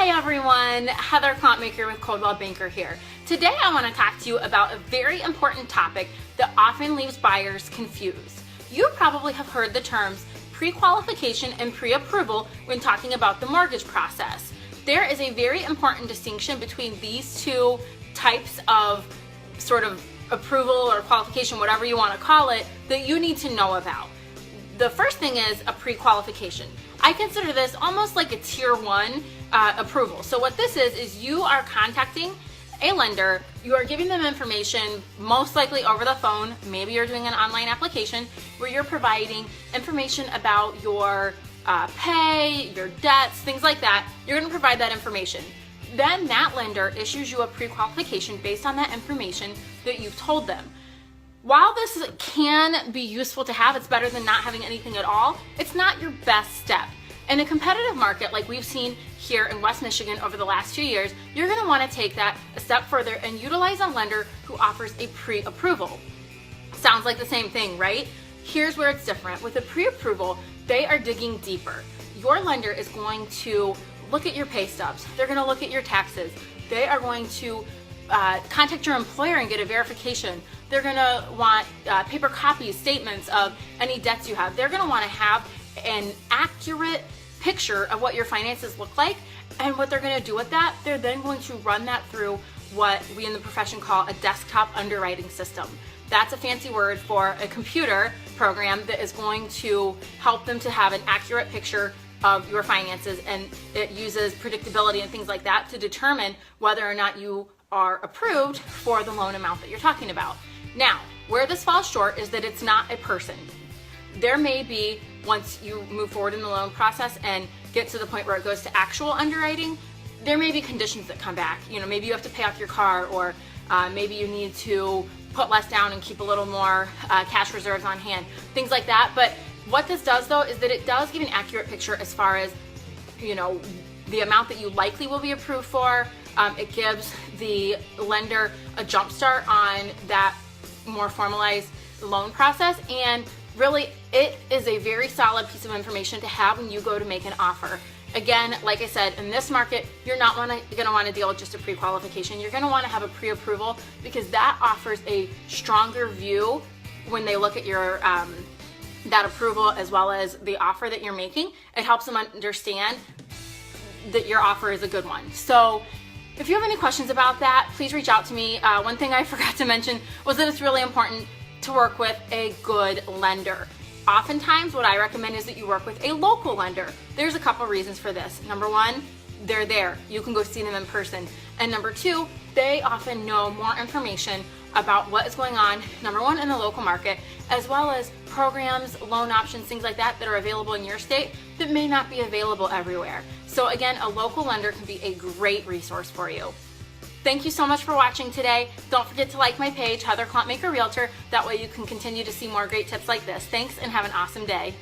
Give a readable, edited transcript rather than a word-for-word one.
Hi everyone, Heather Clontmaker with Coldwell Banker here. Today I want to talk to you about a very important topic that often leaves buyers confused. You probably have heard the terms pre-qualification and pre-approval when talking about the mortgage process. There is a very important distinction between these two types of sort of approval or qualification, whatever you want to call it, that you need to know about. The first thing is a pre-qualification. I consider this almost like a tier 1 approval. So what this is you are contacting a lender, you are giving them information, most likely over the phone, maybe you're doing an online application where you're providing information about your pay, your debts, things like that. You're going to provide that information. Then that lender issues you a pre-qualification based on that information that you've told them. While this can be useful to have, it's better than not having anything at all, it's not your best step. In a competitive market like we've seen here in West Michigan over the last few years, you're going to want to take that a step further and utilize a lender who offers a pre-approval. Sounds like the same thing, right? Here's where it's different. With a pre-approval, they are digging deeper. Your lender is going to look at your pay stubs. They're going to look at your taxes. They are going to contact your employer and get a verification. They're going to want paper copies, statements of any debts you have. They're going to want to have an accurate picture of what your finances look like, and what they're going to do with that, they're then going to run that through what we in the profession call a desktop underwriting system. That's a fancy word for a computer program that is going to help them to have an accurate picture of your finances, and it uses predictability and things like that to determine whether or not you are approved for the loan amount that you're talking about. Now, where this falls short is that it's not a person. There may be, once you move forward in the loan process and get to the point where it goes to actual underwriting, there may be conditions that come back. You know, maybe you have to pay off your car, or maybe you need to put less down and keep a little more cash reserves on hand, things like that. But what this does though is that it does give an accurate picture as far as, you know, the amount that you likely will be approved for. It gives the lender a jump start on that more formalized loan process, and really it is a very solid piece of information to have when you go to make an offer. Again, like I said, in this market, you're not going to want to deal with just a pre-qualification. You're going to want to have a pre-approval, because that offers a stronger view when they look at your that approval as well as the offer that you're making. It helps them understand that your offer is a good one. So if you have any questions about that, please reach out to me. One thing I forgot to mention was that it's really important to work with a good lender. Oftentimes, what I recommend is that you work with a local lender. There's a couple reasons for this. Number one, they're there. You can go see them in person. And number two, they often know more information about what is going on, number one, in the local market, as well as programs, loan options, things like that that are available in your state that may not be available everywhere. So again, a local lender can be a great resource for you. Thank you so much for watching today. Don't forget to like my page, Heather Clontmaker Realtor. That way you can continue to see more great tips like this. Thanks, and have an awesome day.